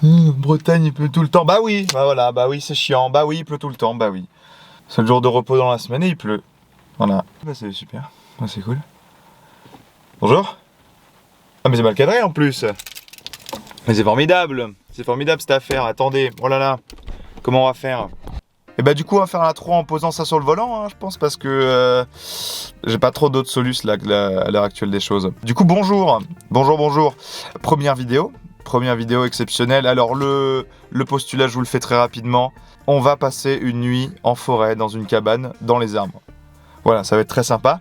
Bretagne, il pleut tout le temps. Bah oui, bah voilà, bah oui, c'est chiant. Bah oui, il pleut tout le temps, bah oui. C'est le jour de repos dans la semaine et il pleut. Voilà. Bah c'est super, bah, c'est cool. Bonjour. Ah mais c'est mal cadré en plus. Mais c'est formidable cette affaire. Attendez, oh là là, comment on va faire? Et bah du coup on va faire l'intro en posant ça sur le volant, hein, je pense, parce que j'ai pas trop d'autres solutions là à l'heure actuelle des choses. Du coup bonjour. Première vidéo exceptionnelle. Alors le postulat, je vous le fais très rapidement. On va passer une nuit en forêt, dans une cabane, dans les arbres. Voilà, ça va être très sympa.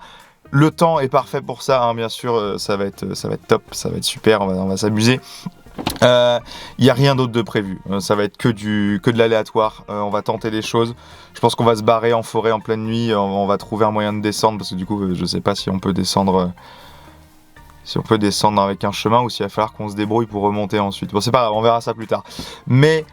Le temps est parfait pour ça, hein, bien sûr, ça va être top, ça va être super, on va s'amuser. Il n'y a rien d'autre de prévu, ça va être que de l'aléatoire, on va tenter des choses. Je pense qu'on va se barrer en forêt en pleine nuit, on va trouver un moyen de descendre, parce que du coup je sais pas si on peut descendre avec un chemin ou s'il va falloir qu'on se débrouille pour remonter ensuite. Bon c'est pas grave, on verra ça plus tard. Mais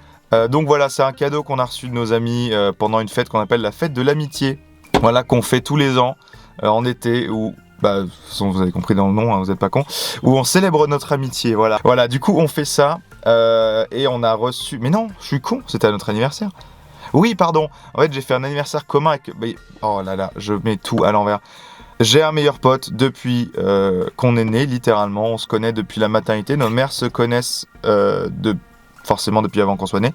donc voilà, c'est un cadeau qu'on a reçu de nos amis pendant une fête qu'on appelle la fête de l'amitié. Voilà, qu'on fait tous les ans en été, où bah, de toute façon vous avez compris dans le nom, hein, vous êtes pas con, où on célèbre notre amitié, voilà, du coup on fait ça, et on a reçu, mais non, je suis con, c'était à notre anniversaire, oui pardon, en fait j'ai fait un anniversaire commun avec, oh là là, je mets tout à l'envers, j'ai un meilleur pote depuis qu'on est né, littéralement, on se connaît depuis la maternité, nos mères se connaissent forcément depuis avant qu'on soit né.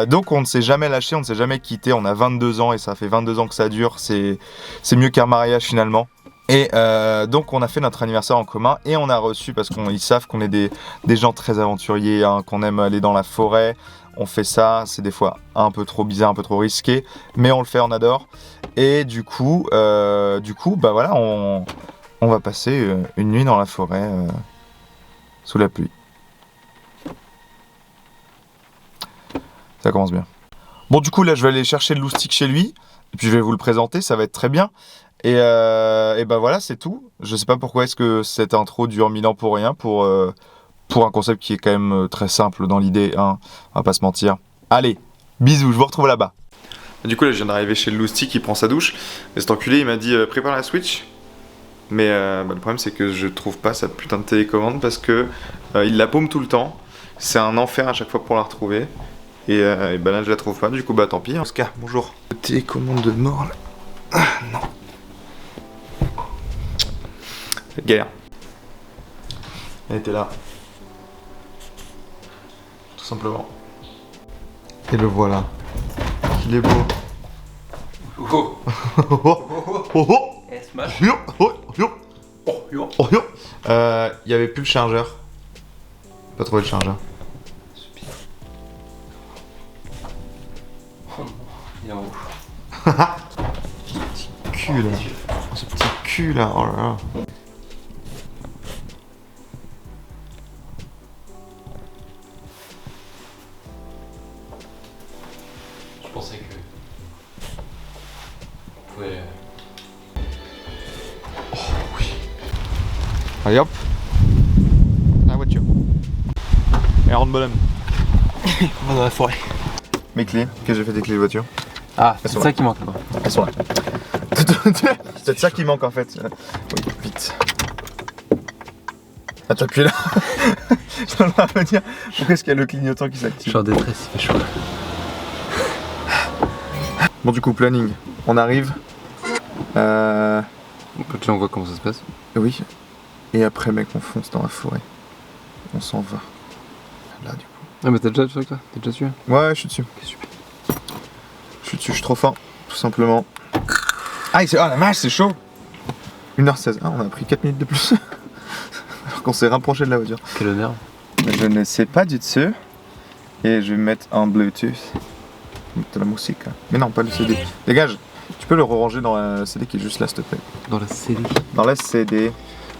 Donc on ne s'est jamais lâché, on ne s'est jamais quitté, on a 22 ans et ça fait 22 ans que ça dure, c'est mieux qu'un mariage finalement. Et donc on a fait notre anniversaire en commun et on a reçu, parce qu'ils savent qu'on est des gens très aventuriers, hein, qu'on aime aller dans la forêt, on fait ça, c'est des fois un peu trop bizarre, un peu trop risqué, mais on le fait, on adore. Et du coup bah voilà, on va passer une nuit dans la forêt sous la pluie. Ça commence bien. Bon du coup là je vais aller chercher le loustic chez lui, et puis je vais vous le présenter, ça va être très bien. Et bah voilà, c'est tout. Je sais pas pourquoi est-ce que cette intro dure 1000 ans pour rien, pour un concept qui est quand même très simple dans l'idée, hein, on va pas se mentir. Allez, bisous, je vous retrouve là-bas. Du coup là je viens d'arriver chez le loustic, il prend sa douche, et cet enculé il m'a dit prépare la Switch. Mais le problème c'est que je trouve pas sa putain de télécommande, parce que il la paume tout le temps, c'est un enfer à chaque fois pour la retrouver. Et bah là je la trouve pas, du coup bah tant pis. Oscar, bonjour. Télécommande de mort là. Ah non. Galère. Elle était là. Tout simplement. Et le voilà. Il est beau. Oh. Smash. Il y avait plus le chargeur. Pas trouvé le chargeur. Il est en haut. Petit cul là. Ce petit cul là. Oh là là. Je pensais que on pouvait... Oh oui. Allez hop. La voiture. Et rentre bonhomme. On va dans la forêt. Mes clés. Qu'est-ce que j'ai fait des clés de voiture? Ah, c'est ça qui manque quoi. Elles sont là. C'est peut-être ça qui manque en fait. Oui, vite. Ah, t'appuies là. Je suis en train de me dire pourquoi est-ce qu'il y a le clignotant qui Je s'active. suis en détresse, il fait chaud. Bon, du coup, planning. On arrive. On voit comment ça se passe. Oui. Et après, mec, on fonce dans la forêt. On s'en va. Là, du coup. Ah, mais t'as déjà dessus toi? T'es déjà dessus? Ouais, je suis dessus. Ok, super. Je suis dessus, je suis trop fin. Tout simplement. Ah, la vache, c'est chaud. 1h16. Ah, on a pris 4 minutes de plus. Alors qu'on s'est rapproché de la voiture. Quel honneur. Je ne sais pas du tout. Et je vais mettre un Bluetooth. Mettre de la musique. Mais non, pas le CD. Dégage. Tu peux le ranger dans la CD qui est juste là, s'il te plaît. Dans la CD. Dans la CD.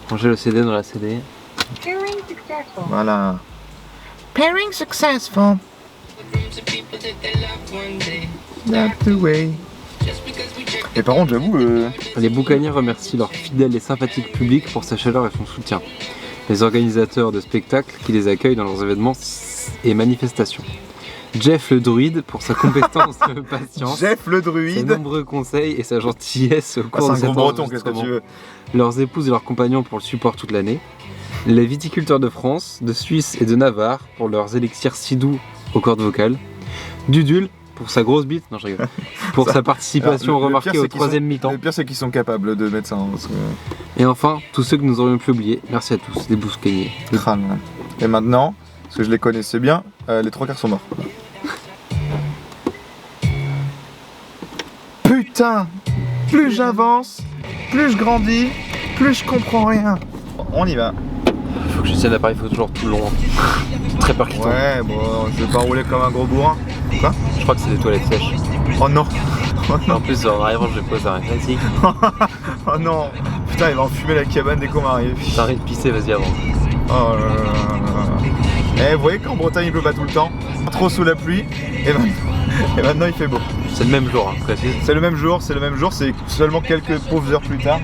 Ranger le CD dans la CD. Pairing successful. Voilà. Pairing successful. That's the way. Et par contre, j'avoue. Les boucaniers remercient leur fidèle et sympathique public pour sa chaleur et son soutien. Les organisateurs de spectacles qui les accueillent dans leurs événements et manifestations. Jeff le druide pour sa compétence de patience, Jeff le ses druide. nombreux conseils et sa gentillesse au Ah, cours c'est de un cet gros breton, qu'est-ce que tu enregistrement. veux? Leurs épouses et leurs compagnons pour le support toute l'année. Les viticulteurs de France, de Suisse et de Navarre pour leurs élixirs si doux aux cordes vocales. Dudul pour sa grosse bite, non je rigole, pour sa participation Alors, le remarquée pire, au c'est qu'ils troisième mi-temps. Le pire, c'est qu'ils sont capables de mettre ça. Hein, parce que... Et enfin, tous ceux que nous aurions pu oublier, merci à tous, les bouscagnés. Crâne, ouais. Et maintenant, parce que je les connaissais bien, les 3 quarts sont morts. Putain, plus j'avance, plus je grandis, plus je comprends rien. On y va. Faut que je tienne l'appareil photo toujours tout le long. Très percutant. Ouais, bon, je vais pas rouler comme un gros bourrin. Quoi? Je crois que c'est des toilettes sèches. Oh non. Oh non. En plus, en arrivant, je pose un classique. Oh non. Putain, il va enfumer la cabane dès qu'on va arriver. J'ai envie de pisser, vas-y avant. Oh là là là là. Eh, vous voyez qu'en Bretagne il pleut pas tout le temps, trop sous la pluie, et maintenant il fait beau. C'est le même jour, hein, précise. C'est le même jour, c'est seulement quelques pauvres heures plus tard.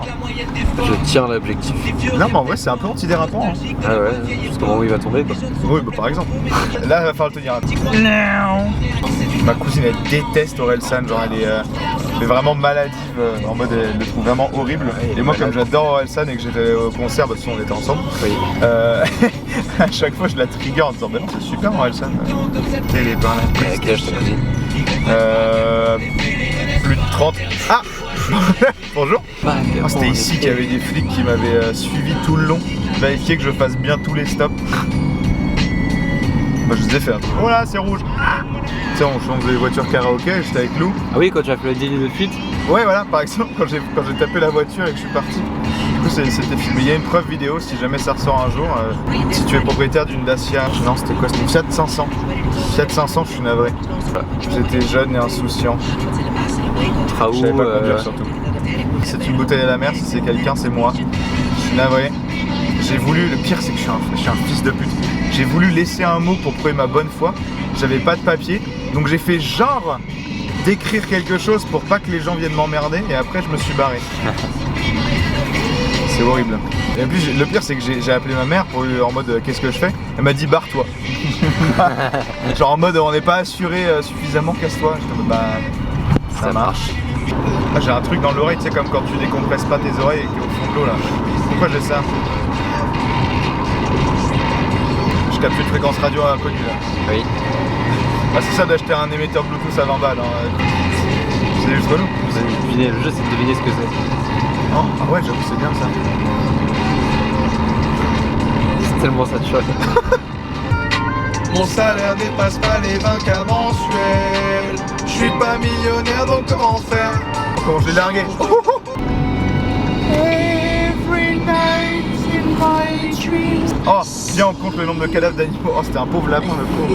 Je tiens l'objectif. Non mais en vrai c'est un peu antidérapant. Hein. Ah ouais, jusqu'au moment où il va tomber quoi. Oui bah par exemple. Là il va falloir le tenir un petit peu. Ma cousine elle déteste Orelsan, genre elle est vraiment maladive, en mode elle le trouve vraiment horrible. Et moi comme j'adore Orelsan et que j'étais au concert, bah de toute façon on était ensemble. Oui. À chaque fois je la trigger en disant bah non c'est super Orelsan. Elle est par là. À quel âge ta cousine? Plus de 30. Ah bonjour. Oh, C'était ici qu'il y avait des flics qui m'avaient suivi tout le long, vérifier que je fasse bien tous les stops. Moi je les ai fait. Oh là c'est rouge. Tu sais on change les voitures karaoké, j'étais avec Lou. Ah oui, quand tu as fait le délit de fuite. Ouais voilà par exemple quand j'ai tapé la voiture et que je suis parti. Du coup c'était filmé. Il y a une preuve vidéo si jamais ça ressort un jour. Si tu es propriétaire d'une Dacia. Non c'était quoi? C'était une Fiat 500. Fiat 500 je suis navré. J'étais jeune et insouciant. Raoult, Je savais pas conduire surtout. C'est une bouteille à la mer, si c'est quelqu'un c'est moi. Je suis navré. J'ai voulu, le pire c'est que je suis un fils de pute. J'ai voulu laisser un mot pour prouver ma bonne foi. J'avais pas de papier, donc j'ai fait genre d'écrire quelque chose pour pas que les gens viennent m'emmerder et après je me suis barré. C'est horrible. Et en plus le pire c'est que j'ai appelé ma mère pour lui en mode qu'est-ce que je fais? Elle m'a dit barre-toi. Genre en mode on n'est pas assuré suffisamment, casse-toi. J'étais en mode bah ça marche. Ah, j'ai un truc dans l'oreille, tu sais comme quand tu décompresses pas tes oreilles et que t'es au fond de l'eau là. Pourquoi j'ai ça? Je capte une fréquence radio inconnue là. Oui. Ah c'est ça d'acheter un émetteur Bluetooth à 20 balles. Hein. C'est juste relou. Vous avez deviné, le jeu c'est de deviner ce que c'est. Oh, ah ouais j'avoue c'est bien ça. C'est tellement ça de choc. Mon salaire dépasse pas les 20K mensuels. Je suis pas millionnaire donc comment faire? Comment je l'ai largué? Oh, viens on compte le nombre de cadavres d'animaux. Oh c'était un pauvre lapin le pauvre.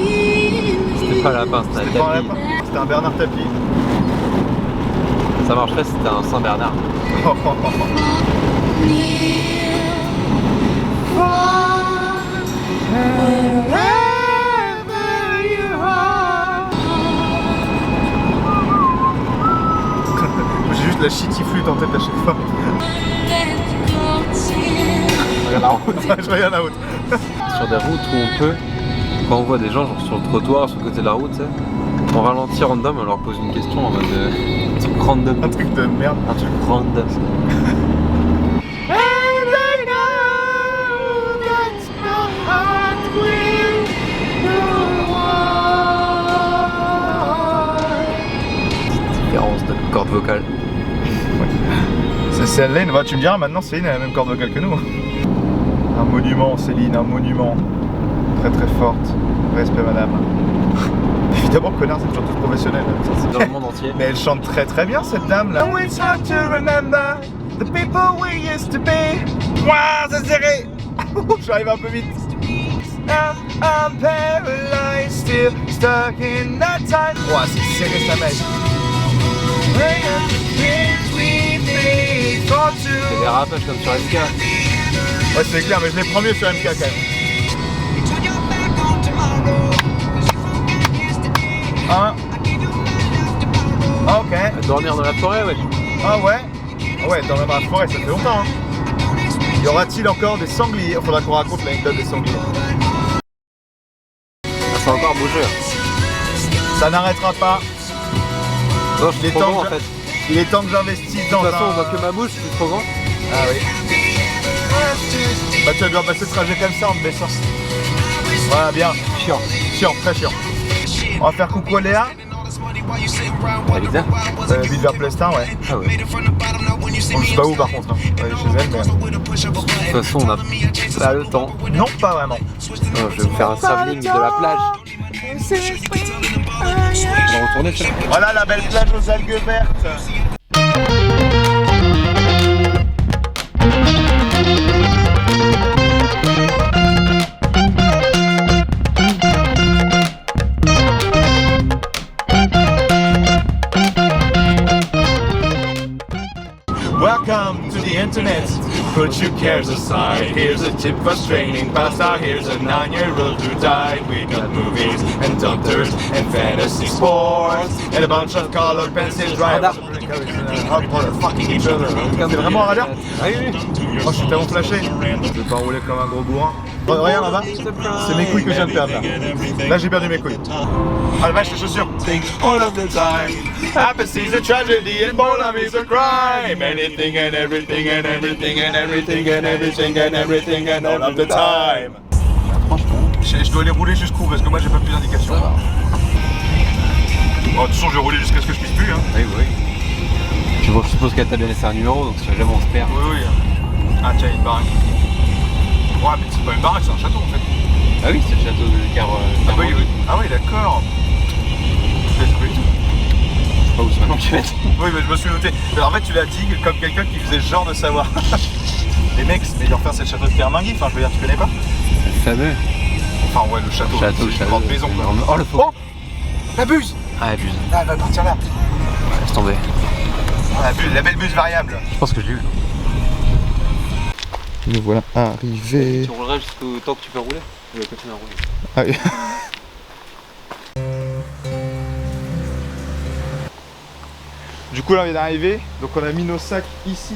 C'était pas un lapin, c'était C'était un pas un tapis. lapin, c'était un Bernard Tapie. Ça marcherait si c'était un Saint-Bernard. Oh, oh, oh, oh. J'ai juste la shitty flûte en tête à chaque fois. Je regarde la route, je regarde la route. Sur des routes où on peut, quand on voit des gens genre sur le trottoir, sur le côté de la route, tu sais, on ralentit random, on leur pose une question en mode un truc random. Un truc de merde. Un truc random. Différence de corde vocale. C'est Céline, tu me diras maintenant Céline a la même corde vocale que nous. Un monument Céline, un monument. Très très forte. Respect madame. Évidemment connard c'est une chanteuse professionnelle. Dans le monde entier. Mais elle chante très très bien cette dame là. It's hard to remember the people we used to be. Ouah c'est serré. Je suis arrivé un peu vite. I'm paralyzed, still stuck in that time. Ouah c'est serré sa mèche. C'est des rapages comme sur SK. Ouais c'est clair mais je les prends mieux sur MK quand même. Un. Ah, ok. Dormir dans la forêt, ouais. Ah ouais. Ah ouais, dormir dans la forêt, ça fait longtemps. Hein. Y aura-t-il encore des sangliers? Il faudra qu'on raconte l'anecdote des sangliers. Ah, c'est encore bougeur. Ça n'arrêtera pas. Non, je Il est suis trop temps grand en que fait. Il est temps que j'investisse De dans toute façon, on un... voit que ma bouche, je suis trop grand. Ah oui. Bah tu dois passer ce trajet comme ça en te baissant. Voilà, bien. Chiant. Chiant, très chiant. On va faire coucou à Léa. Elisa. Vite vers Plestin, ouais. Ah ouais. Bon, je sais pas où par contre. Hein. Ouais, chez elle, mais... De toute façon, on a pas le temps. Non, pas vraiment. Non, je vais me faire un travelling de la plage. On va retourner sur Voilà la belle plage aux algues vertes. Welcome to the internet. Put your cares aside. Here's a tip for straining pasta. Here's a 9-year-old who died. We got movies and doctors and fantasy sports and a bunch of colored pencils. Radar. Fucking each other. C'est vraiment un radar? Ah oui, oui. Oh, je suis tellement flashé. Je vais pas rouler comme un gros bourrin. Regarde là-bas, c'est mes couilles que je viens de perdre là. Là j'ai perdu mes couilles. Ah la vache, les chaussures. Think all of the time. Apathy is a tragedy and boredom is a crime. Anything and everything and everything and everything and everything and everything and all of the time. Franchement. Je dois les rouler jusqu'où parce que moi j'ai pas plus d'indication. Bon, de toute façon je vais rouler jusqu'à ce que je puisse plus. Hein. Oui, oui. Je suppose qu'elle t'a bien laissé un numéro, donc si jamais on se perd. Oui, oui. Ah tiens, une baraque. Ouais, mais c'est pas une baraque, c'est un château en fait. Ah oui, c'est le château de Car. Ah oui, oui. Ah oui, d'accord. Je l'ai trouvé tout. Je sais pas où c'est maintenant que tu vas être. Oui, mais je me suis noté. Alors, en fait, tu l'as dit comme quelqu'un qui faisait ce genre de savoir. Les mecs, mais enfin, c'est le château de Kermingui. Enfin, je veux dire, tu connais pas? Le fameux. Enfin, ouais, le château. Château, c'est une grande maison. Quoi. Oh, le faux. Oh, la buse. Ah, la buse. Ah, elle va partir là. Laisse tomber. Ah, la buse, la belle buse variable. Je pense que je l'ai eu. Nous voilà arrivés. Tu rouleras jusqu'au temps que tu peux rouler. Je vais continuer à rouler. Ah oui. Du coup là on vient d'arriver, donc on a mis nos sacs ici.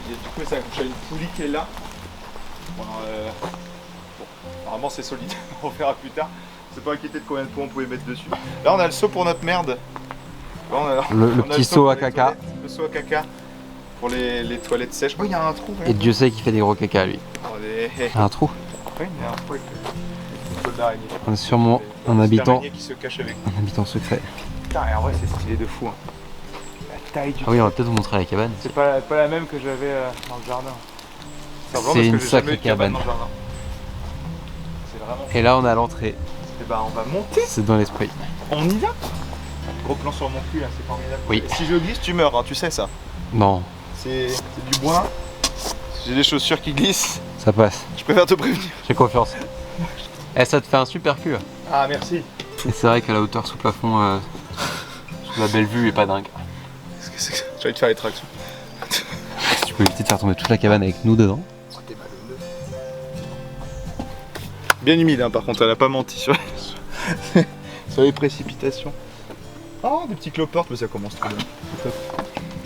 Et du coup ça accroche à une poulie qui est là. Bon, normalement c'est solide, on verra plus tard. C'est pas inquiété de combien de poids on pouvait mettre dessus. Là on a le seau pour notre merde. Là, on a, Le on a petit seau pour à les caca. toilettes, le seau à caca pour les toilettes sèches. Oh il y a un trou. Et Dieu sait qu'il fait des gros caca lui. Oh, Un trou. Oui, il y a un trou avec le col d'araignée. On est sûrement un Petite habitant. araignée qui se cache avec. Un habitant secret. Putain, en vrai c'est stylé de fou. Hein. La taille du Ah oui, on va peut-être vous montrer la cabane. C'est pas la même que j'avais dans le jardin. C'est une sacrée cabane. Dans le jardin. C'est vraiment. Et là on est à l'entrée. Et bah on va monter. C'est dans l'esprit. On y va. Gros plan sur mon cul là, c'est formidable. Oui. Et si je glisse, tu meurs, hein, tu sais ça. Non, C'est du bois. J'ai des chaussures qui glissent. ça passe. Je préfère te prévenir. J'ai confiance. Eh, ça te fait un super cul. Ah merci. Et c'est vrai qu'à la hauteur sous plafond, sous la belle vue est pas dingue. Qu'est-ce que c'est que ça? J'ai envie de faire les tractions. Tu peux éviter de faire tomber toute la cabane avec nous dedans. Bien humide hein, par contre, elle a pas menti sur sur les précipitations. Oh des petits cloportes, mais ça commence trop bien. C'est top.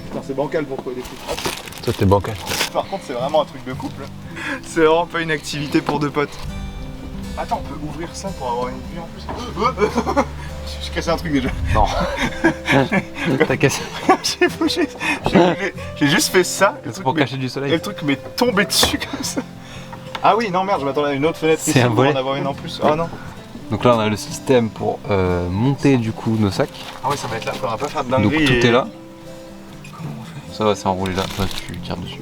Putain c'est bancal pour trouver des trucs. Hop. Toi t'es bancal. Par contre c'est vraiment un truc de couple. C'est vraiment pas une activité pour deux potes. Attends, on peut ouvrir ça pour avoir une vue en plus. J'ai cassé un truc déjà. Non. T'as cassé. J'ai bougé. J'ai juste fait ça. C'est pour cacher du Et soleil. le truc m'est tombé dessus comme ça. Ah oui, non merde, je m'attendais à une autre fenêtre C'est ici un pour volet. en avoir une en plus. Ah non. Donc là on a le système pour monter du coup nos sacs. Ah oui, ça va être là. On va pas faire de Donc dinguerie. tout et- est là. Ça va, c'est enroulé là. Toi tu tires dessus.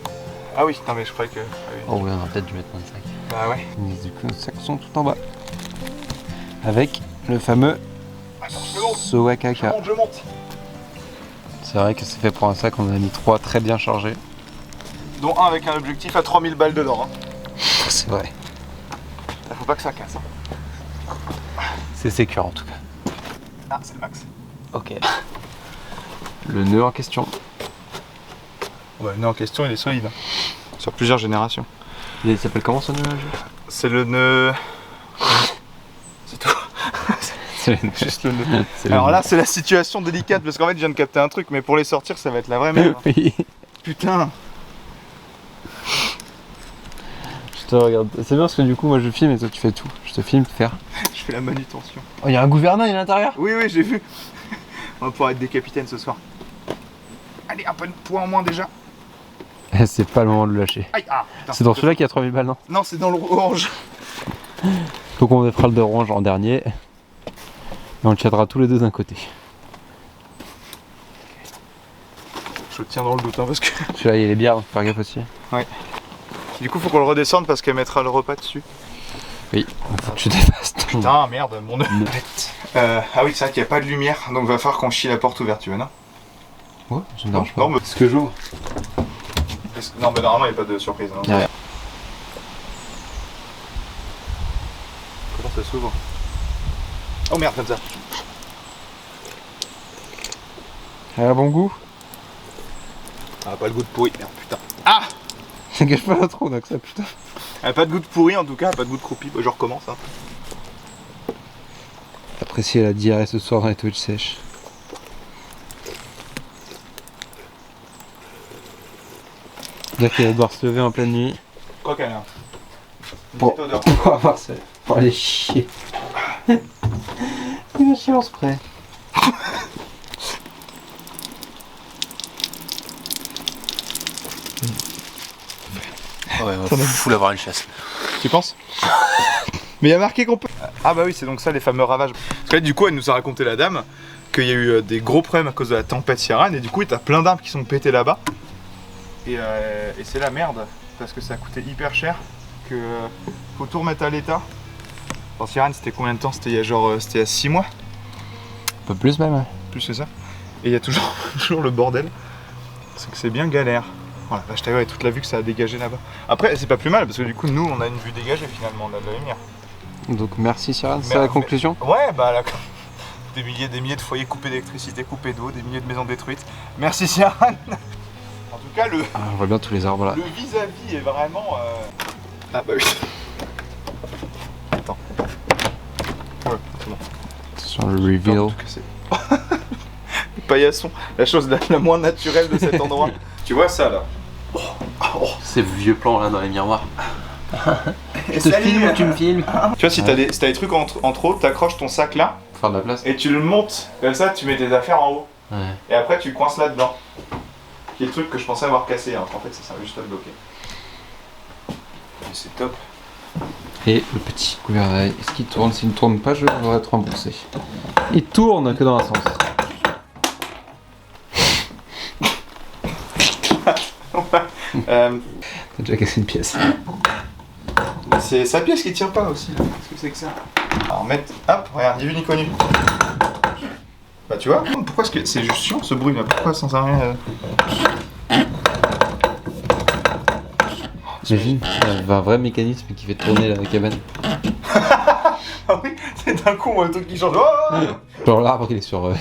Ah oui, non mais je croyais que. Ah oui. Oh oui, on a peut-être dû mettre plein de sacs. Bah ouais. Mais du coup nos sacs sont tout en bas. Avec le fameux Attends, je monte. seau à caca. Je monte. C'est vrai que c'est fait pour un sac, on en a mis 3 très bien chargés. Dont un avec un objectif à 3000 balles dedans. Hein. C'est vrai. Là, faut pas que ça casse. Hein. C'est sécure en tout cas. Ah, c'est le max. Ok. Le nœud en question. Ouais, le nœud en question, il est solide. Hein. Sur plusieurs générations. Il s'appelle comment ce nœud là C'est le nœud. C'est tout. C'est le nœud. Juste le nœud. C'est le Alors nœud. là, c'est la situation délicate parce qu'en fait, je viens de capter un truc, mais pour les sortir, ça va être la vraie merde. Hein. Oui. Putain. Je te regarde. C'est bien parce que du coup, moi je filme et toi tu fais tout. Je te filme faire. Je fais la manutention. Oh, il y a un gouvernail à l'intérieur. Oui, oui, j'ai vu. On va pouvoir être des capitaines ce soir. Allez, un peu de poids en moins déjà. C'est pas le moment de le lâcher. Aïe, ah, putain. C'est dans celui-là qu'il y a 3000 balles, non? Non, c'est dans le orange. Donc on fera le d'orange en dernier. Et on le tiendra tous les deux d'un côté. Je le tiens dans le doute, hein, parce que... Celui-là il est bien, faut faire gaffe aussi. Du coup, faut qu'on le redescende parce qu'elle mettra le repas dessus. Oui, faut que tu dépasses. Putain, merde, mon œuf. Ah oui, c'est vrai qu'il n'y a pas de lumière, donc va falloir qu'on chie la porte ouverte, tu veux, non? Ouais, ça me dérange pas. Non, mais... Est-ce que j'ouvre? Non, mais normalement, il n'y a pas de surprise. Hein. Y'a rien. Comment ça s'ouvre? Oh merde, comme ça. Elle a un bon goût? Ah, pas le goût de pourri, merde, putain. Ah! Ça gâche pas trop, donc ça, putain. Elle a pas de goût de pourri en tout cas, pas de goût de croupi. Bah, je recommence. Hein. Apprécier la diarrhée ce soir dans les toilettes sèches. Dire qu'elle va devoir se lever en pleine nuit. Quoi qu'elle a. Pour avoir ça. Pour aller chier. Il va chier en spray. Ouais, fou d'avoir une chasse. Tu penses? Mais il y a marqué qu'on peut. Ah bah oui, c'est donc ça les fameux ravages. Parce que là, du coup, elle nous a raconté la dame qu'il y a eu des gros problèmes à cause de la tempête Ciaran et du coup, t'as plein d'arbres qui sont pétés là-bas. Et c'est la merde parce que ça a coûté hyper cher. Que faut tout remettre à l'état. Alors Ciaran, c'était combien de temps? C'était il y a genre, c'était il y a 6 mois. Un peu plus même. Plus c'est ça. Et il y a toujours, toujours le bordel. C'est que c'est bien galère. Voilà, là je t'avais toute la vue que ça a dégagé là-bas. Après, c'est pas plus mal parce que du coup, nous on a une vue dégagée finalement, on a de la lumière. Donc merci Ciaran, c'est la conclusion? Ouais, bah là, des milliers de foyers coupés d'électricité, coupés d'eau, des milliers de maisons détruites. Merci Ciaran. En tout cas, le Ah, on voit bien tous les arbres là. vis-à-vis est vraiment. Ah bah oui. Attends. Ouais, c'est bon. Sur le reveal. Le paillasson, la chose la moins naturelle de cet endroit. Tu vois ça là? Ces vieux plans là dans les miroirs. Je te filme, tu me filmes. Tu vois, si t'as des trucs en trop, t'accroches ton sac là Faut faire de la place. et tu le montes. Comme ça, tu mets tes affaires en haut. Ouais. Et après, tu coinces là-dedans. Qui est le truc que je pensais avoir cassé. Hein. En fait, ça sert juste à te bloquer. Et c'est top. Et le petit gouvernail, est-ce qu'il tourne? S'il ne tourne pas, je devrais être remboursé. Il tourne que dans un sens. T'as déjà cassé une pièce. C'est sa pièce qui tient pas aussi. Qu'est-ce que c'est que ça? Alors mettre. Hop, regarde, ni vu ni connu. Bah tu vois, pourquoi est-ce que c'est juste chiant ce bruit là? Pourquoi sans arrêt J'imagine, il y a un vrai mécanisme qui fait tourner la cabane. Ah oui, c'est d'un coup un truc qui change. Oh Genre l'arbre il est sur.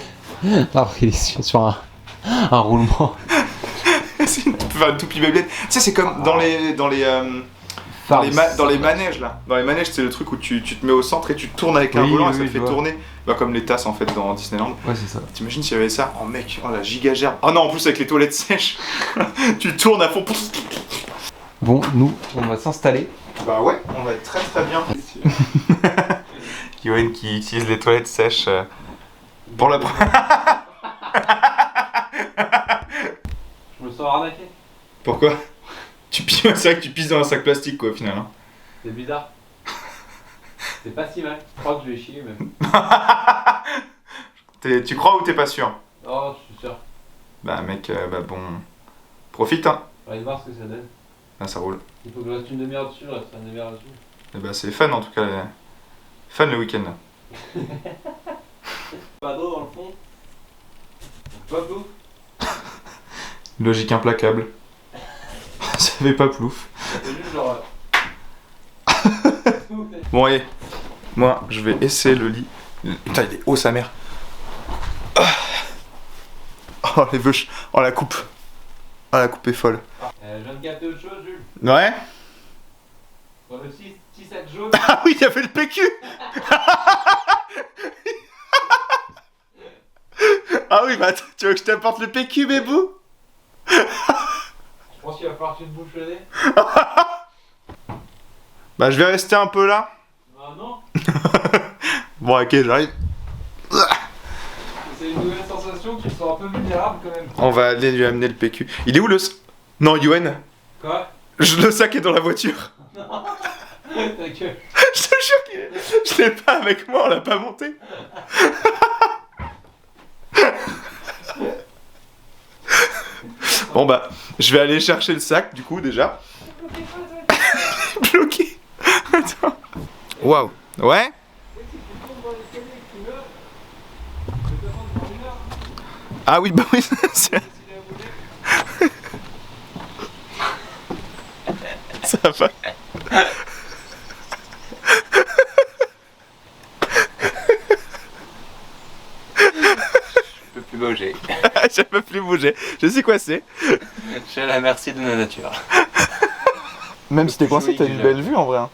L'arbre il est sur un roulement. C'est une toupie Beyblade. Tu sais, c'est comme dans les manèges là. Dans les manèges, c'est le truc où tu te mets au centre et tu tournes avec un volant et ça te fait tourner. Bah, comme les tasses en fait dans Disneyland. Ouais, c'est ça. T'imagines s'il y avait ça? Oh mec, oh la giga gerbe. Oh non, en plus avec les toilettes sèches, tu tournes à fond. Bon, nous, on va s'installer. Bah ouais, on va être très très bien. Yoann qui utilise les toilettes sèches pour la première. Je me sens arnaqué. Pourquoi? C'est vrai que tu pisses dans un sac plastique quoi au final. Hein. C'est bizarre. C'est pas si mal. Je crois que je vais chier même. Tu crois ou t'es pas sûr? Oh, je suis sûr. Bah mec, bah bon. Profite hein. On va voir ce que ça donne. Ah ça roule. Il faut que je reste une demi-heure dessus, je reste une demi-heure dessus. Et bah c'est fun en tout cas. Fun le week-end. Pas d'eau dans le fond. Pas d'eau. Logique implacable. Ça fait pas plouf. C'est juste genre. Bon allez, moi je vais essayer le lit. Putain il est haut sa mère. Oh les veuches. Oh la coupe. Oh la coupe est folle. Je viens de capter autre chose, Jules. Ouais. Dans le 6 sacs jaunes. Ah oui il y avait le PQ. Ah oui bah attends, tu veux que je t'apporte le PQ bébou? Je pense qu'il va falloir que tu te bouches le nez. Bah je vais rester un peu là. Ah non. Bon ok j'arrive. C'est une nouvelle sensation, tu te sens un peu vulnérable quand même. On va aller lui amener le PQ. Il est où le... Non, Yoann, Quoi? le sac est dans la voiture. Ta gueule. Je te jure qu'il est... Je l'ai pas avec moi, on l'a pas monté. Bon bah, je vais aller chercher le sac du coup déjà. Bloqué. Attends. Waouh. Ouais. Ah oui, bah oui, c'est... Ça va. Je peux plus bouger. Je peux plus bouger. Je sais quoi c'est. Je suis à la merci de la nature. Même si t'es coincé, joli, t'as une déjà. belle vue en vrai. Hein.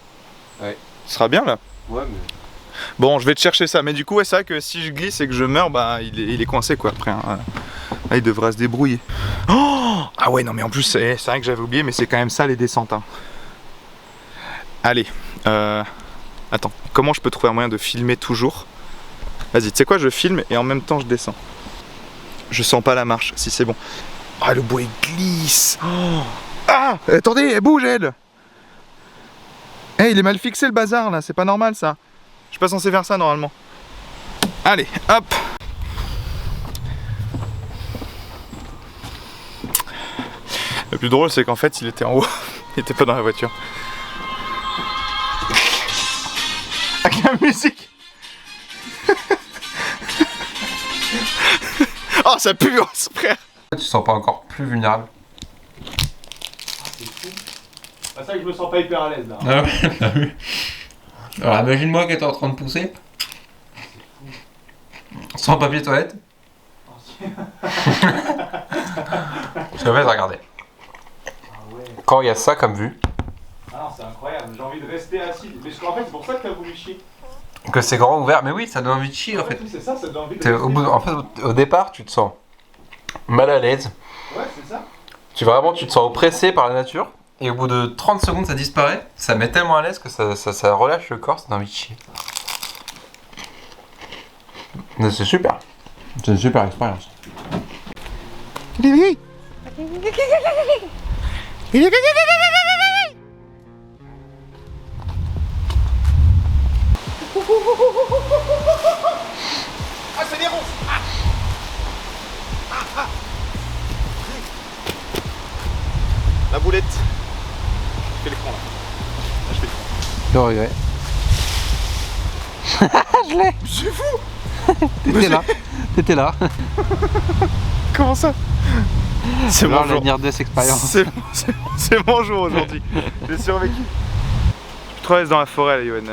Ouais. Ce sera bien là. Ouais, mais. Bon, je vais te chercher ça. Mais du coup, ouais, c'est vrai que si je glisse et que je meurs, bah il est coincé quoi après. Hein. Là, il devra se débrouiller. Oh ah ouais, non mais en plus, c'est vrai que j'avais oublié, mais c'est quand même ça les descentes. Hein. Allez. Attends, comment je peux trouver un moyen de filmer toujours? Vas-y, tu sais quoi, je filme et en même temps je descends. Je sens pas la marche, si c'est bon. Ah, le bois il glisse. Oh ah, attendez, elle bouge elle. Eh, il est mal fixé le bazar là, c'est pas normal ça. Je suis pas censé faire ça normalement. Allez, hop. Le plus drôle c'est qu'en fait il était en haut, il était pas dans la voiture. Avec la musique. Oh ça pue frère. Tu te sens pas encore plus vulnérable? C'est ça que je me sens pas hyper à l'aise là. Ah ouais, t'as vu. Alors imagine-moi que t'es en train de pousser. Sans papier toilette. Je vais regarder. Quand il y a ça comme vue, Ah c'est incroyable, j'ai envie de rester assis. Mais en fait c'est pour ça que t'as voulu chier. que c'est grand ouvert, mais oui, ça donne envie de chier en fait. C'est ça, ça donne envie de En fait, au départ, tu te sens mal à l'aise. Ouais c'est ça. Tu te sens oppressé par la nature. Et au bout de 30 secondes, ça disparaît. Ça met tellement à l'aise que ça relâche le corps, ça donne envie de chier. Mais c'est super. C'est une super expérience. Ah c'est des ronces. La boulette. Je fais l'écran là. Là je fais l'écran. Le regret. Je l'ai. C'est fou. T'étais là. Comment ça? C'est mon jour. Near Death Experience. C'est mon jour aujourd'hui. J'ai survécu. Je suis trop à l'aise dans la forêt là, Yoann.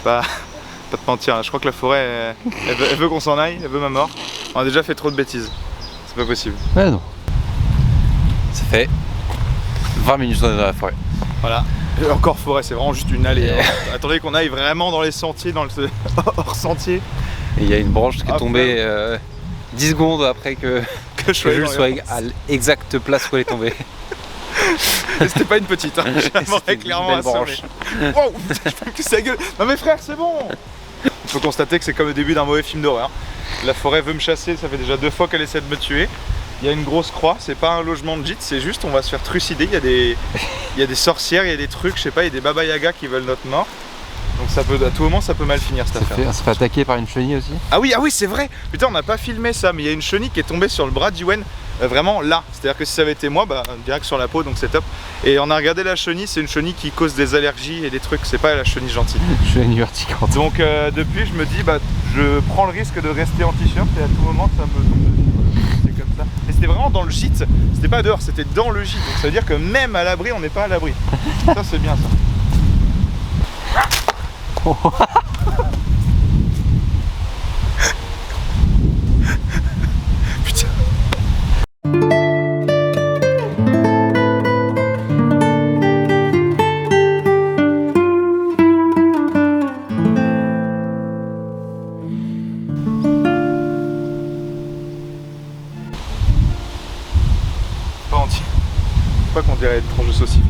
Pas te mentir, hein. Je crois que la forêt, elle veut qu'on s'en aille, elle veut ma mort. On a déjà fait trop de bêtises. C'est pas possible. Ouais, non. Ça fait 20 minutes qu'on est dans la forêt. Voilà. Et encore forêt, c'est vraiment juste une allée. Hein. Attendez qu'on aille vraiment dans les sentiers, dans le hors sentier. Et il y a une branche qui est Ah, tombée 10 secondes après que Jules soit à l'exacte place où elle est tombée. Et c'était pas une petite, hein. J'aimerais clairement assommer. Wow, que sa gueule. Non mais frère, c'est bon. Il faut constater que c'est comme le début d'un mauvais film d'horreur. La forêt veut me chasser, ça fait déjà 2 fois qu'elle essaie de me tuer. Il y a une grosse croix, c'est pas un logement de gîte, c'est juste on va se faire trucider. Il y a des sorcières, il y a des trucs, je sais pas, il y a des baba yaga qui veulent notre mort. Donc ça peut, à tout moment ça peut mal finir cette affaire. On se fait attaquer par une chenille aussi. Ah oui c'est vrai. Putain on n'a pas filmé ça, mais il y a une chenille qui est tombée sur le bras d'Yoann, vraiment là. C'est-à-dire que si ça avait été moi, bah direct sur la peau, donc c'est top. Et on a regardé la chenille, c'est une chenille qui cause des allergies et des trucs, c'est pas la chenille gentille. Chenille urticante. Donc depuis je me dis bah je prends le risque de rester en t-shirt et à tout moment ça me tombe dessus. C'est comme ça. Mais c'était vraiment dans le gîte, c'était pas dehors, c'était dans le gîte. Donc ça veut dire que même à l'abri on n'est pas à l'abri. Ça c'est bien ça. Putain. Pas entier. Pas qu'on dirait être tranche de saucisse.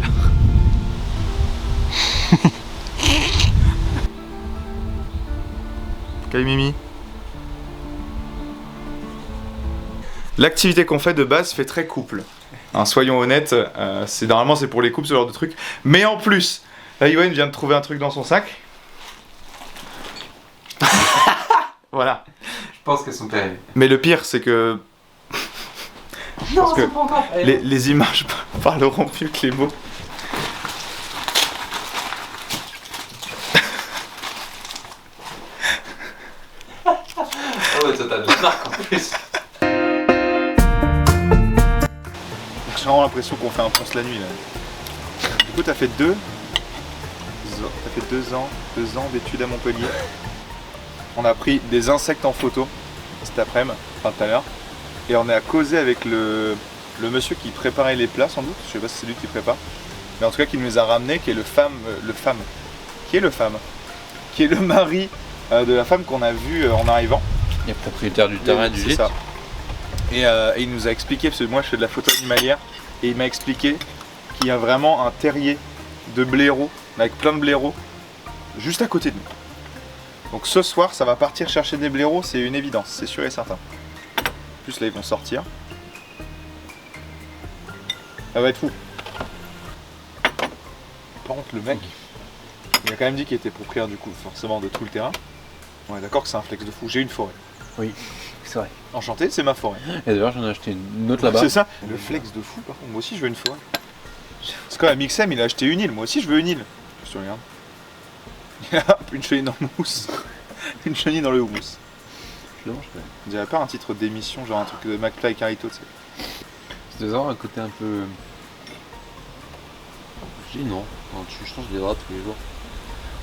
Mimi. L'activité qu'on fait de base fait très couple. Hein, soyons honnêtes, normalement c'est pour les coupes, ce genre de truc. Mais en plus, là, Yoann vient de trouver un truc dans son sac. Voilà. Je pense qu'elles sont pérennes. Mais le pire, c'est que Non, Parce que c'est pas encore fait. les images parleront mieux que les mots. Oh ouais, toi t'as de la marque en plus. J'ai vraiment l'impression qu'on fait un ponce la nuit là. Du coup, t'as fait 2 ans d'études à Montpellier. On a pris des insectes en photo cet après-midi, enfin tout à l'heure. Et on est à causer avec le monsieur qui préparait les plats sans doute. Je sais pas si c'est lui qui prépare. Mais en tout cas qui nous les a ramenés, qui est qui est le mari de la femme qu'on a vue en arrivant. Il est propriétaire du terrain du C'est gîte. ça. Et il nous a expliqué, parce que moi je fais de la photo animalière, et il m'a expliqué qu'il y a vraiment un terrier de blaireaux, avec plein de blaireaux, juste à côté de nous. Donc ce soir, ça va partir chercher des blaireaux, c'est une évidence, c'est sûr et certain. En plus là, ils vont sortir. Ça va être fou. Par contre, le mec, il a quand même dit qu'il était propriétaire du coup, forcément, de tout le terrain. On est d'accord que c'est un flex de fou. J'ai une forêt. Oui, c'est vrai. Enchanté, c'est ma forêt. Et d'ailleurs, j'en ai acheté une autre là-bas. C'est ça. Le flex de fou, par contre, moi aussi je veux une forêt. C'est quand même XM, il a acheté une île, moi aussi je veux une île. Je te regarde. Il a une chenille dans le mousse. Une chenille dans le houmous. Je mange, ouais. On dirait pas un titre d'émission, genre un truc de McFly et Carito, tu sais. C'est vraiment un côté un peu. Je dis non, quand tu changes les draps tous les jours.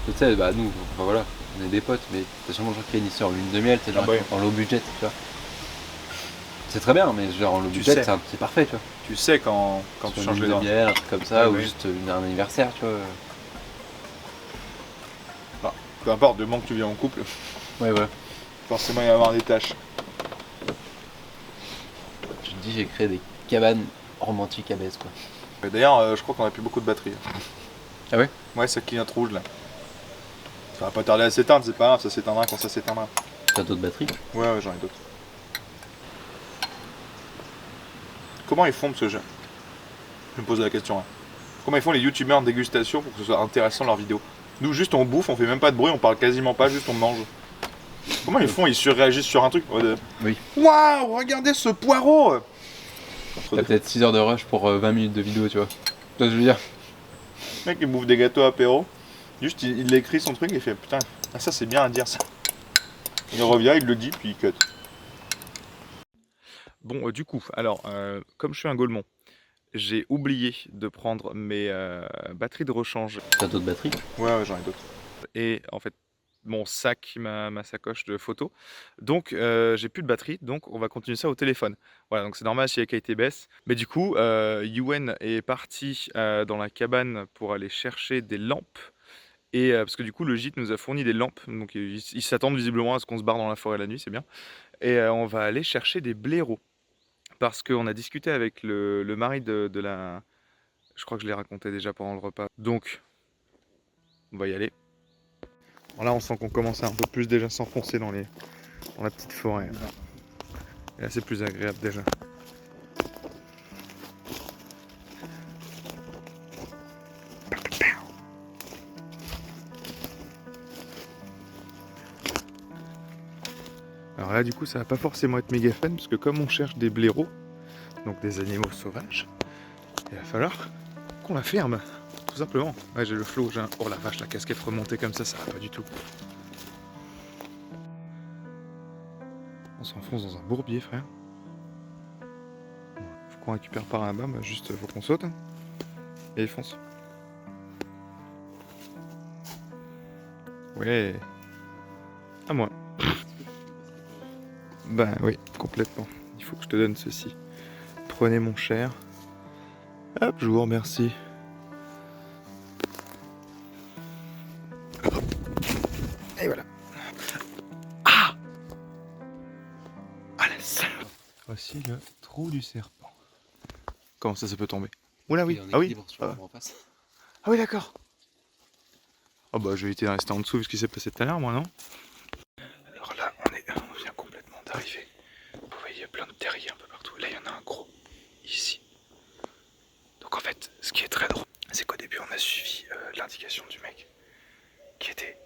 Tu sais, bah nous, enfin, voilà, on est des potes, mais t'as sûrement des gens qui viennent ici en lune de miel, t'es genre Ah bah oui. en low budget, tu vois. C'est très bien, mais genre en low Tu budget, sais. c'est parfait, tu vois. Tu sais quand tu Sur une changes lune les de draps. miel, un truc comme ça, Ouais, ou ouais. juste un anniversaire, tu vois. Peu importe, du moment que tu viens en couple, Ouais, ouais. forcément il va y avoir des tâches. Je te dis, j'ai créé des cabanes romantiques à baisse, quoi. Et d'ailleurs, je crois qu'on a plus beaucoup de batterie. Ah ouais? Ouais, ça clignote rouge là. Ça va pas tarder à s'éteindre, c'est pas grave, ça s'éteindra quand ça s'éteindra. T'as d'autres batteries? Ouais, j'en ai d'autres. Comment ils font, parce que je me pose la question là. Comment ils font les youtubeurs en dégustation pour que ce soit intéressant leur vidéo? Nous, juste on bouffe, on fait même pas de bruit, on parle quasiment pas, juste on mange. Comment ils font? Ils surréagissent sur un truc? Oui. Waouh, regardez ce poireau! T'as peut-être 6 heures de rush pour 20 minutes de vidéo, tu vois. Tu vois ce que je veux dire? Le mec il bouffe des gâteaux apéro, juste il écrit son truc et il fait putain, ah, ça c'est bien à dire ça. Il revient, il le dit, puis il cut. Bon, du coup, alors, comme je suis un Gaulmon, j'ai oublié de prendre mes batteries de rechange. T'as d'autres batteries? Ouais, j'en ai d'autres. Et en fait, mon sac, ma sacoche de photos. Donc, j'ai plus de batterie, donc on va continuer ça au téléphone. Voilà, donc c'est normal si la qualité baisse. Mais du coup, Youen est parti dans la cabane pour aller chercher des lampes. Et parce que du coup, le gîte nous a fourni des lampes. Donc, ils s'attendent visiblement à ce qu'on se barre dans la forêt la nuit, c'est bien. Et on va aller chercher des blaireaux. Parce qu'on a discuté avec le mari de la... Je crois que je l'ai raconté déjà pendant le repas. Donc, on va y aller. Bon, là, on sent qu'on commence à un peu plus déjà s'enfoncer dans la petite forêt. Et là, c'est plus agréable déjà. Alors là, du coup, ça va pas forcément être méga fun, parce que comme on cherche des blaireaux, donc des animaux sauvages, il va falloir qu'on la ferme, tout simplement. Ouais, j'ai le flot, oh la vache, la casquette remontée comme ça va pas du tout. On s'enfonce dans un bourbier, frère. Faut qu'on récupère par là-bas, bah juste faut qu'on saute. Et fonce. Ouais. À moi. Bah oui, complètement. Il faut que je te donne ceci. Prenez mon cher. Hop, je vous remercie. Et voilà. Ah la salope. Voici le trou du serpent. Comment ça peut tomber? Oula oui, ah oui. Ah oui d'accord. Ah bah je vais éviter de rester en dessous vu ce qui s'est passé tout à l'heure moi non? Alors là on vient complètement d'arriver. Vous voyez il y a plein de terriers un peu partout. Là il y en a un gros. Ici. Donc en fait, ce qui est très drôle, c'est qu'au début on a suivi l'indication du mec qui était,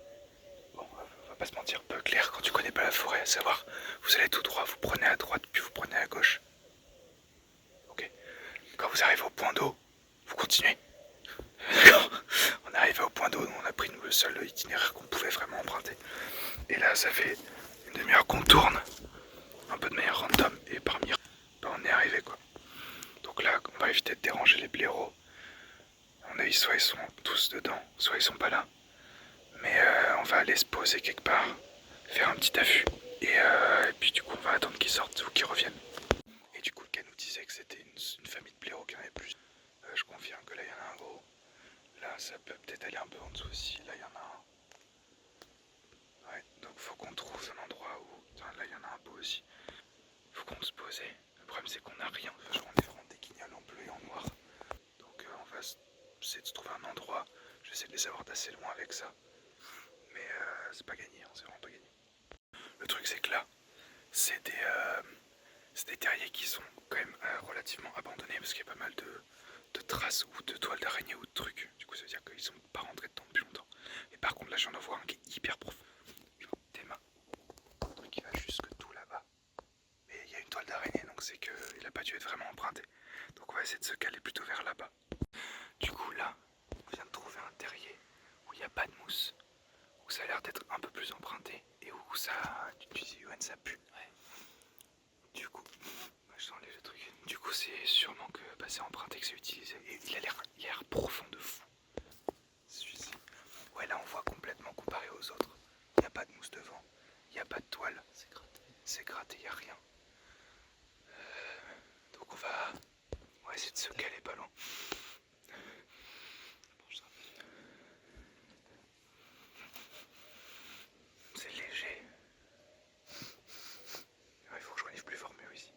bon, on va pas se mentir, peu clair quand tu connais pas la forêt, à savoir, vous allez tout droit, vous prenez à droite, puis vous prenez à gauche. Ok. Quand vous arrivez au point d'eau, vous continuez. On est arrivé au point d'eau, on a pris nous le seul itinéraire qu'on pouvait vraiment emprunter. Et là, ça fait une demi-heure qu'on tourne, un peu de manière random, et parmi on est arrivé quoi. Donc là, on va éviter de déranger les blaireaux. À mon avis, soit ils sont tous dedans, soit ils sont pas là. Mais on va aller se poser quelque part, faire un petit affût. Et puis du coup, on va attendre qu'ils sortent ou qu'ils reviennent. Et du coup, le gars nous disait que c'était une famille de blaireaux qui en avait plus. Je confirme que là, il y en a un gros. Là, ça peut peut-être aller un peu en dessous aussi. Là, il y en a un. Ouais, donc faut qu'on trouve un endroit où... Enfin, là, il y en a un beau aussi. Faut qu'on se pose. Le problème, c'est qu'on n'a rien. Enfin, on est vraiment des guignols en bleu et en noir. Donc on va essayer de se trouver un endroit. Je vais essayer de les avoir d'assez loin avec ça. Mais c'est pas gagné, hein, c'est vraiment pas gagné. Le truc, c'est que là, c'est des terriers qui sont quand même relativement abandonnés parce qu'il y a pas mal de traces ou de toiles d'araignée ou de trucs. Du coup, ça veut dire qu'ils sont pas rentrés dedans depuis longtemps. Et par contre, là, j'en vois un qui est hyper profond. Tes mains. Un truc qui va jusque tout là-bas. Mais il y a une toile d'araignée, donc c'est qu'il a pas dû être vraiment emprunté. Donc on va essayer de se caler plutôt vers là-bas. Du coup, là, on vient de trouver un terrier où il n'y a pas de mousse, où ça a l'air d'être un peu plus emprunté et où ça, tu dis, Yoann, ça pue. Ouais. Du coup, je enlève le truc. Du coup, c'est sûrement que c'est emprunté, que c'est utilisé. Et il a l'air profond de fou. Celui-ci. Ouais, là, on voit complètement comparé aux autres. Il n'y a pas de mousse devant, il n'y a pas de toile. C'est gratté, il n'y a rien. Donc on va essayer de se caler pas loin. C'est léger. Il faut que je renifle plus fort, mais ici.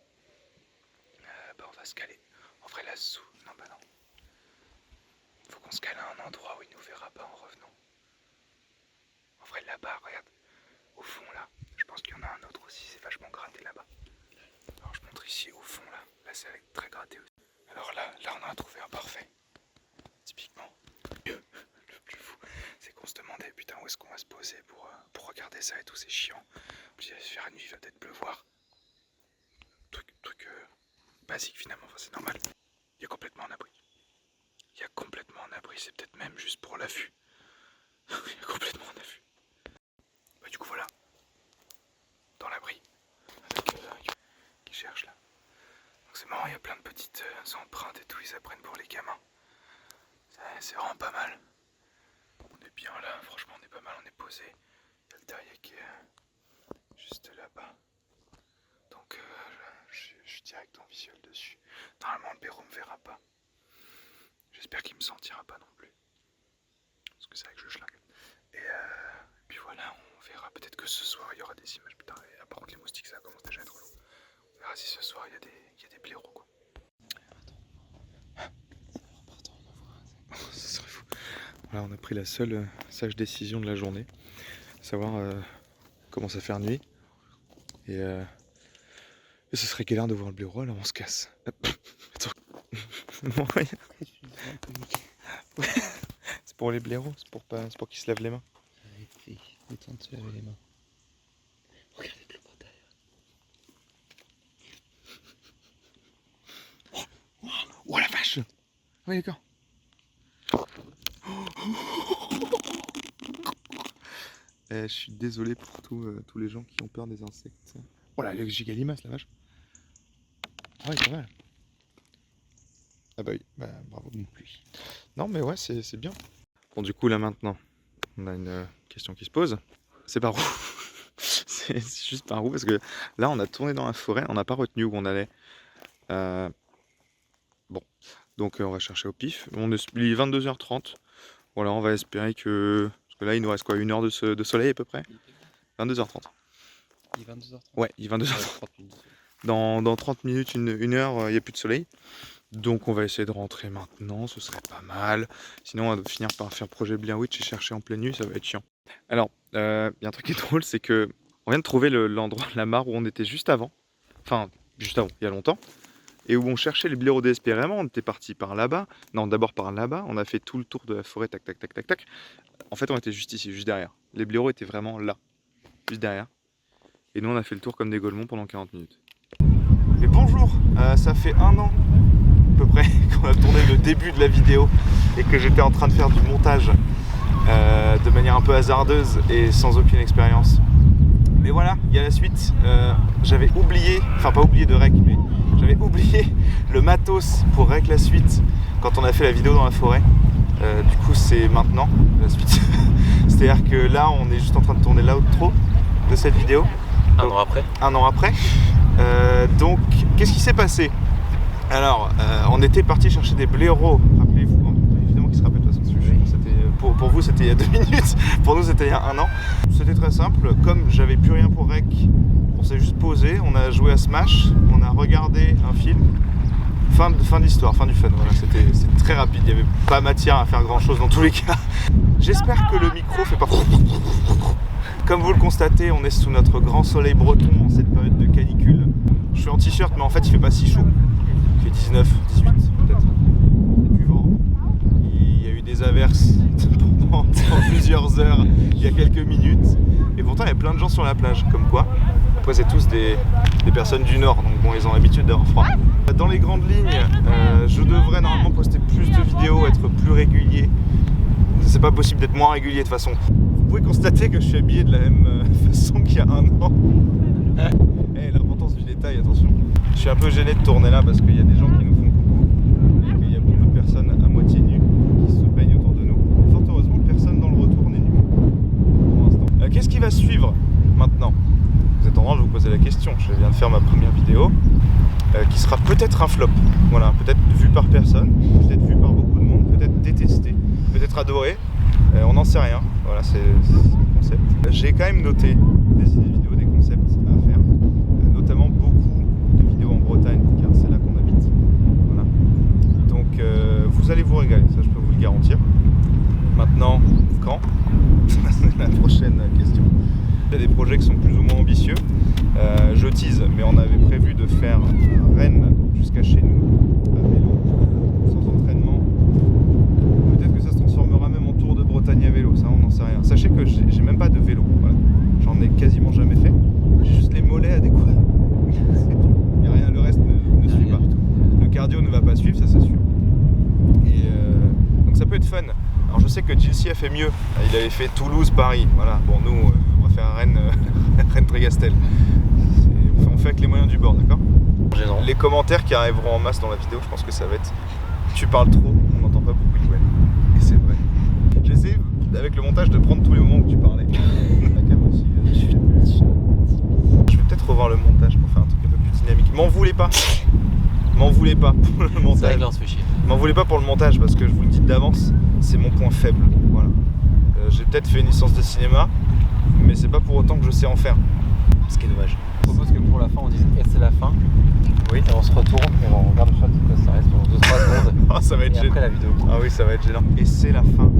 On va se caler. On ferait la sous. Non, bah non. Faut qu'on se cale à un endroit où il nous verra pas en revenant. On ferait là-bas, regarde. Au fond là. Je pense qu'il y en a un autre aussi, c'est vachement gratté là-bas. Alors je montre ici au fond là. Là c'est très gratté aussi. Alors là on en a trouvé un parfait. Typiquement. Le plus fou, c'est qu'on se demandait putain où est-ce qu'on va se poser pour regarder ça et tout, c'est chiant. Puis il va se faire une nuit, il va peut-être pleuvoir. Truc basique finalement, enfin, c'est normal. Il est complètement en abri. C'est peut-être même juste pour l'affût. Il est complètement en affût. Bah du coup voilà. Dans l'abri. Avec qui cherche là. Donc c'est marrant, il y a plein de petites empreintes et tout, ils apprennent pour les gamins. C'est vraiment pas mal. On est bien là, franchement on est pas mal, on est posé. Il y a le terrier qui est juste là-bas. Donc je suis direct en visuel dessus. Normalement le blaireau me verra pas. J'espère qu'il me sentira pas non plus. Parce que c'est vrai que je schlingue. Et puis voilà, on verra. Peut-être que ce soir il y aura des images. Putain, et par contre les moustiques ça commence déjà à être lourd. On verra si ce soir il y a des blaireaux quoi. Ça serait fou. Voilà, on a pris la seule sage décision de la journée. Savoir comment à faire nuit. Et ce serait quelle heure de voir le blaireau, alors on se casse. Attends. Non, rien. C'est pour les blaireaux, c'est pour qu'ils se lavent les mains. Arrêtez, autant de se laver les mains. Regardez de l'eau derrière. Oh la vache! Oui d'accord. Je suis désolé pour tous les gens qui ont peur des insectes. Oh là, le giga limace la vache. Ah ouais, pas mal. Ah bah oui, bah, bravo non plus. Non mais ouais, c'est bien. Bon du coup là maintenant, on a une question qui se pose. C'est par où? C'est juste par où? Parce que là on a tourné dans la forêt, on n'a pas retenu où on allait. Bon, donc on va chercher au pif. Il est 22h30. Voilà, on va espérer que... Parce que là il nous reste quoi, 1 heure de soleil à peu près? 22h30. Il est 22h30. Ouais, il est 22h30. Dans 30 minutes, 1 heure, il n'y a plus de soleil. Donc on va essayer de rentrer maintenant, ce serait pas mal. Sinon on va finir par faire projet Blair Witch et chercher en pleine nuit, ça va être chiant. Alors, il y a un truc qui est drôle, c'est que on vient de trouver l'endroit, la mare où on était juste avant. Enfin, juste avant, il y a longtemps. et où on cherchait les blaireaux désespérément. On était parti par là-bas. Non, d'abord par là-bas. On a fait tout le tour de la forêt, tac, tac, tac, tac, tac. En fait, on était juste ici, juste derrière. Les blaireaux étaient vraiment là, juste derrière. Et nous, on a fait le tour comme des golemons pendant 40 minutes. Mais bonjour, ça fait 1 an à peu près qu'on a tourné le début de la vidéo et que j'étais en train de faire du montage de manière un peu hasardeuse et sans aucune expérience. Mais voilà, il y a la suite. J'avais oublié, enfin pas oublié de rec, mais j'avais oublié le matos pour rec la suite quand on a fait la vidéo dans la forêt. Du coup, c'est maintenant la suite. C'est-à-dire que là, on est juste en train de tourner l'outro de cette vidéo. Un an après. 1 an après. Donc, qu'est-ce qui s'est passé? Alors, on était parti chercher des blaireaux. Rappelez-vous, hein, évidemment qu'ils se rappellent de toute façon. Pour vous, c'était il y a 2 minutes. Pour nous, c'était il y a 1 an. C'était très simple. Comme j'avais plus rien pour rec, on s'est juste posé. On a joué à Smash. On a regardé un film. Fin d'histoire, fin du fun. Voilà, c'était très rapide. Il n'y avait pas matière à faire grand-chose dans tous les cas. J'espère que le micro fait pas. Comme vous le constatez, on est sous notre grand soleil breton en cette période de canicule. Je suis en t-shirt, mais en fait, il fait pas si chaud. Il fait 19, 18 peut-être. Du vent. Il y a eu des averses pendant plusieurs heures, il y a quelques minutes. Et pourtant, il y a plein de gens sur la plage, comme quoi. Après, c'est tous des personnes du Nord, donc bon, ils ont l'habitude d'avoir froid. Dans les grandes lignes, je devrais normalement poster plus de vidéos, être plus régulier. C'est pas possible d'être moins régulier de toute façon. Vous pouvez constater que je suis habillé de la même façon qu'il y a 1 an. L'importance du détail, attention. Je suis un peu gêné de tourner là parce qu'il y a des gens qui nous font coucou et qu'il y a beaucoup de personnes à moitié nues qui se baignent autour de nous. Fort heureusement, personne dans le retour n'est nu pour l'instant. Qu'est-ce qui va suivre maintenant? Vous êtes en train de vous poser la question. Je viens de faire ma première vidéo qui sera peut-être un flop. Voilà, peut-être vu par personne, peut-être vu par beaucoup de monde, peut-être détesté, peut-être adoré. On n'en sait rien. Voilà, c'est le concept. J'ai quand même noté des idées vidéos, des concepts à faire, notamment beaucoup de vidéos en Bretagne, car c'est là qu'on habite. Voilà. Donc vous allez vous régaler, ça je peux vous le garantir. Maintenant, quand? C'est la prochaine question. Il y a des projets qui sont plus ou moins ambitieux. Je tease, mais on avait prévu de faire Rennes jusqu'à chez nous, à vélo, sans entraînement. Peut-être que ça se transformera même en tour de Bretagne à vélo, ça on n'en sait rien. Sachez que j'ai même pas de vélo, voilà. J'en ai quasiment jamais fait. J'ai juste les mollets adéquats. C'est tout. Il n'y a rien, le reste ne suit pas. Le cardio ne va pas suivre, ça c'est sûr. Et donc ça peut être fun. Alors je sais que Gilles a fait mieux. Il avait fait Toulouse-Paris. Voilà. Bon, nous, on va faire Rennes, Rennes-Trégastel. On fait avec les moyens du bord, d'accord? Les commentaires qui arriveront en masse dans la vidéo, je pense que ça va être tu parles trop, on n'entend pas beaucoup de Gwen. Et c'est vrai. J'essaie avec le montage de prendre tous les moments où tu parlais. Je vais peut-être revoir le montage pour faire un truc un peu plus dynamique. M'en voulez pas. M'en voulez pas pour le montage. Ça, on se fait chier. M'en voulez pas pour le montage parce que je vous le dis d'avance, c'est mon point faible. Voilà. J'ai peut-être fait une licence de cinéma, mais c'est pas pour autant que je sais en faire. Ce qui est dommage. Je propose que pour la fin on dise et c'est la fin. Oui. Et on se retourne et on regarde le shot, ça reste pendant 2-3 secondes. Oh, ça va être et gênant. après la vidéo. Ah oui, ça va être gênant. Et c'est la fin.